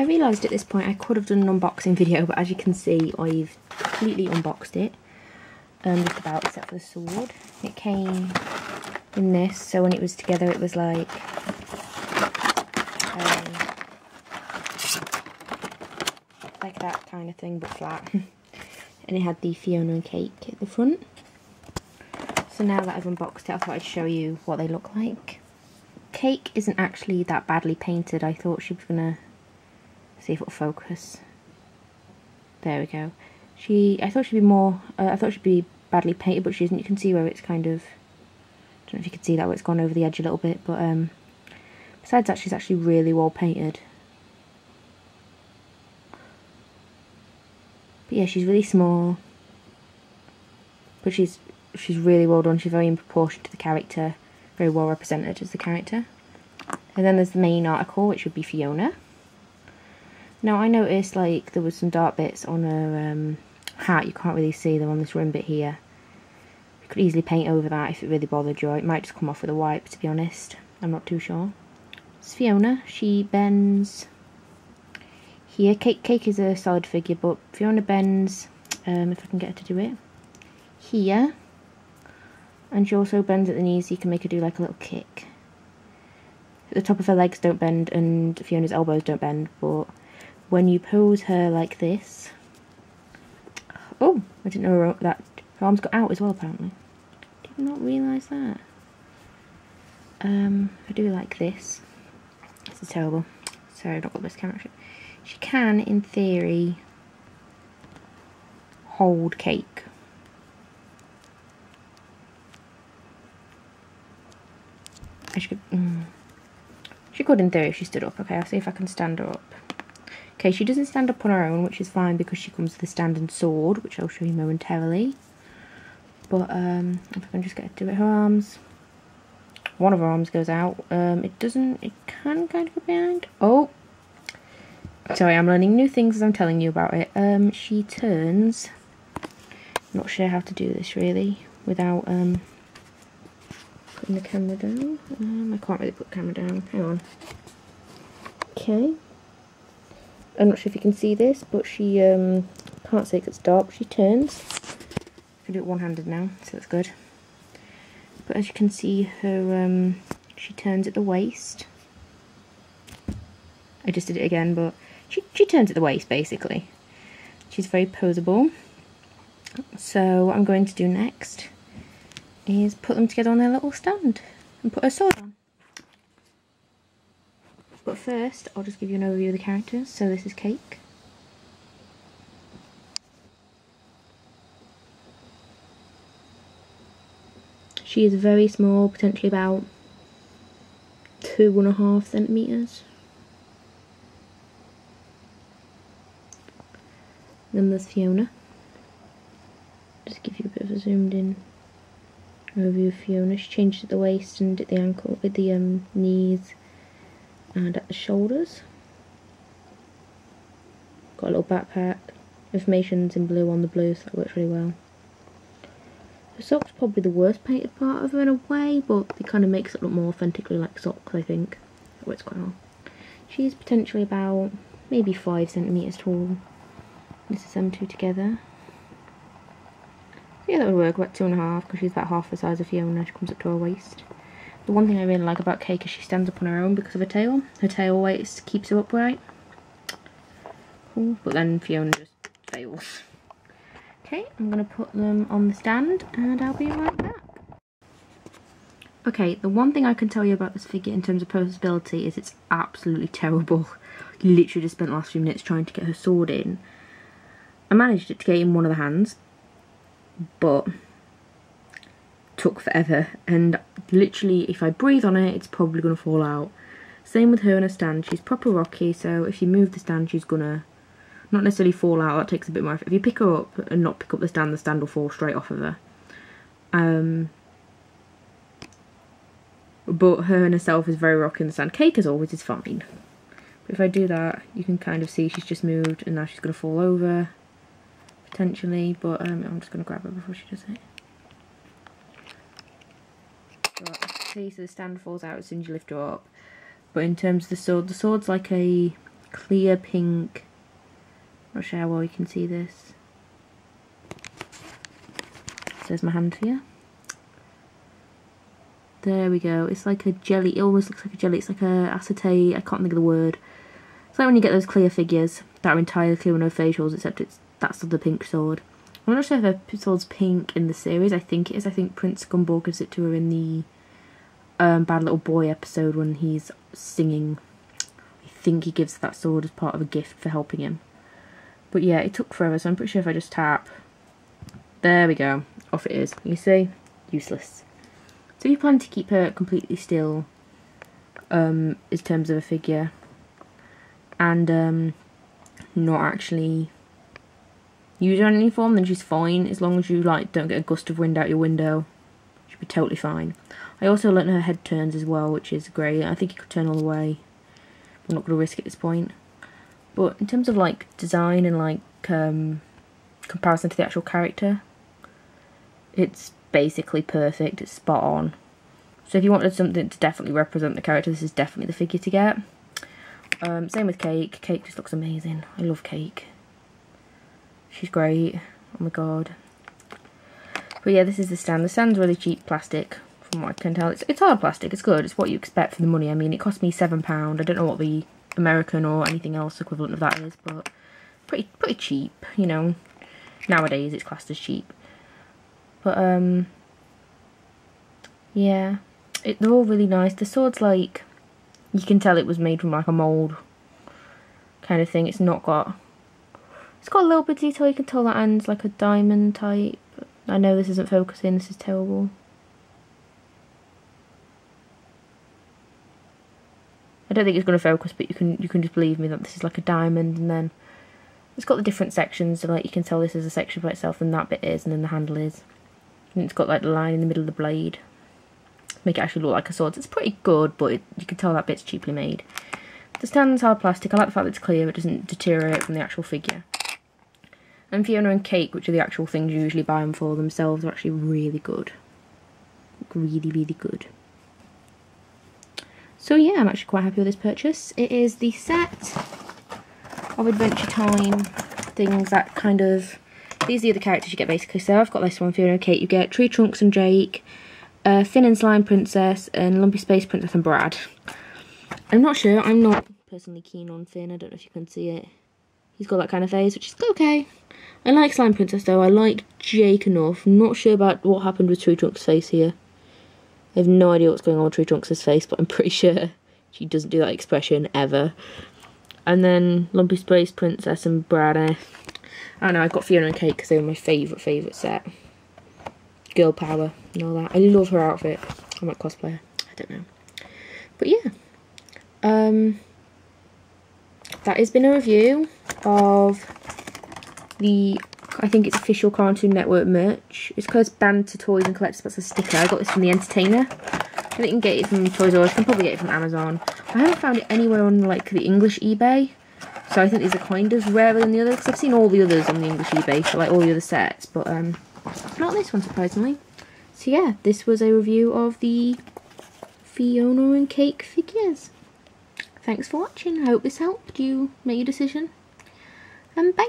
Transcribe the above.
I realised at this point I could have done an unboxing video, but as you can see I've completely unboxed it. Just about, except for the sword. It came in this, so when it was together it was like that kind of thing, but flat. And it had the Fiona and Cake at the front. So now that I've unboxed it, I thought I'd show you what they look like. Cake isn't actually that badly painted. I thought she was gonna, see if it'll focus. There we go. I thought she'd be more, I thought she'd be badly painted, but she isn't. You can see where it's kind of, I don't know if you can see that, where it's gone over the edge a little bit, but besides that, she's actually really well painted. But yeah, she's really small, but she's really well done. She's very in proportion to the character, very well represented as the character. And then there's the main article, which would be Fiona. Now I noticed like there was some dark bits on her hat. You can't really see them on this rim bit here. You could easily paint over that if it really bothered you. It might just come off with a wipe, to be honest. I'm not too sure. It's Fiona. She bends here. Cake is a solid figure, but Fiona bends, if I can get her to do it, here. And she also bends at the knees, so you can make her do like a little kick. The top of her legs don't bend, and Fiona's elbows don't bend, but when you pose her like this... Oh, I didn't know that her arms got out as well, apparently. Did not realise that. I do like this. This is terrible. Sorry, I've not got this camera. She can, in theory, hold Cake. She could in theory if she stood up. Okay, I'll see if I can stand her up. Okay, she doesn't stand up on her own, which is fine because she comes with a standing sword, which I'll show you momentarily. But if I can just get her to do it, her arms, one of her arms goes out. It can kind of go behind. Oh, sorry, I'm learning new things as I'm telling you about it. She turns. Not sure how to do this really without putting the camera down. I can't really put the camera down. Hang on. Okay. I'm not sure if you can see this, but she can't see it 'cause it's dark. She turns. I can do it one-handed now, so that's good. But as you can see, her she turns at the waist. I just did it again, but she turns at the waist basically. She's very poseable. So what I'm going to do next is put them together on their little stand and put her sword on. But first, I'll just give you an overview of the characters. So this is Cake. She is very small, potentially about 2.5 centimetres. Then there's Fiona. Just give you a bit of a zoomed in overview of Fiona. She changed at the waist and at the ankle, at the knees and at the shoulders. Got a little backpack. Information's in blue on the blue, so that works really well. The sock's probably the worst painted part of her in a way, but it kind of makes it look more authentically like socks, I think. That works quite well. She's potentially about maybe 5 centimetres tall. This is them two together. So yeah, that would work, about 2.5, because she's about half the size of Fiona. She comes up to her waist. The one thing I really like about Cake is she stands up on her own because of her tail. Her tail weight keeps her upright. Cool. But then Fiona just fails. Okay, I'm going to put them on the stand and I'll be right back. Okay, the one thing I can tell you about this figure in terms of posability is it's absolutely terrible. Literally just spent the last few minutes trying to get her sword in. I managed to get in one of the hands, but took forever, and literally if I breathe on it it's probably going to fall out. Same with her and her stand. She's proper rocky, so if you move the stand she's gonna not necessarily fall out. That takes a bit more effort. If you pick her up and not pick up the stand will fall straight off of her. But her and herself is very rocky in the stand. Cake as always is fine, but if I do that you can kind of see she's just moved and now she's going to fall over potentially, but I'm just going to grab her before she does it. See, so the stand falls out as soon as you lift her up. But in terms of the sword's like a clear pink. Not sure how well you can see this. There's my hand here. There we go. It's like a jelly. It almost looks like a jelly. It's like a acetate. I can't think of the word. It's like when you get those clear figures that are entirely clear with no facials, except that's the pink sword. I'm not sure if her sword's pink in the series. I think it is. I think Prince Gumball gives it to her in the Bad Little Boy episode when he's singing. I think he gives that sword as part of a gift for helping him. But yeah, it took forever, so I'm pretty sure if I just tap, there we go, off it is. You see? Useless. So if you plan to keep her completely still, in terms of a figure, and not actually use her in any form, then she's fine, as long as you like don't get a gust of wind out your window. She'll be totally fine. I also learnt her head turns as well, which is great. I think it could turn all the way. I'm not going to risk it at this point. But in terms of like design and like comparison to the actual character, it's basically perfect. It's spot on. So if you wanted something to definitely represent the character, this is definitely the figure to get. Same with Cake. Cake just looks amazing. I love Cake. She's great. Oh my god. But yeah, this is the stand. The stand's really cheap plastic, from what I can tell. It's hard plastic. It's good. It's what you expect for the money. I mean, it cost me £7. I don't know what the American or anything else equivalent of that is, but pretty cheap. You know, nowadays it's classed as cheap. But yeah, they're all really nice. The sword's like, you can tell it was made from like a mould kind of thing. It's got a little bit of detail. You can tell that end's like a diamond type. I know this isn't focusing. This is terrible. I don't think it's going to focus, but you can just believe me that this is like a diamond, and then it's got the different sections. So like you can tell this is a section by itself, and that bit is, and then the handle is. And it's got like the line in the middle of the blade. Make it actually look like a sword. It's pretty good, but you can tell that bit's cheaply made. The stand's hard plastic. I like the fact that it's clear. It doesn't deteriorate from the actual figure. And Fiona and Cake, which are the actual things you usually buy them for themselves, are actually really good. Really, really good. So yeah, I'm actually quite happy with this purchase. It is the set of Adventure Time things that kind of... These are the other characters you get basically. So I've got this one, Fiona and Cake. You get Tree Trunks and Jake, Finn and Slime Princess, and Lumpy Space Princess and Brad. I'm not sure. I'm not personally keen on Finn. I don't know if you can see it. He's got that kind of face, which is okay. I like Slime Princess though. I like Jake enough. I'm not sure about what happened with Tree Trunks' face here. I have no idea what's going on with Tree Trunks' face, but I'm pretty sure she doesn't do that expression ever. And then Lumpy Space Princess and Brad. I don't know, I've got Fiona and Cake because they were my favourite set. Girl power and all that. I love her outfit. I might cosplay her. I don't know. But yeah. That has been a review of the, I think it's official Cartoon Network merch. It's called Band to Toys and Collectibles. That's a sticker. I got this from The Entertainer. I think you can get it from Toys R Us. You can probably get it from Amazon. I haven't found it anywhere on like the English eBay. So I think these are kind of rarer than the others. Because I've seen all the others on the English eBay for like all the other sets. But not this one, surprisingly. So yeah, this was a review of the Fiona and Cake figures. Thanks for watching. I hope this helped you make your decision. And bye.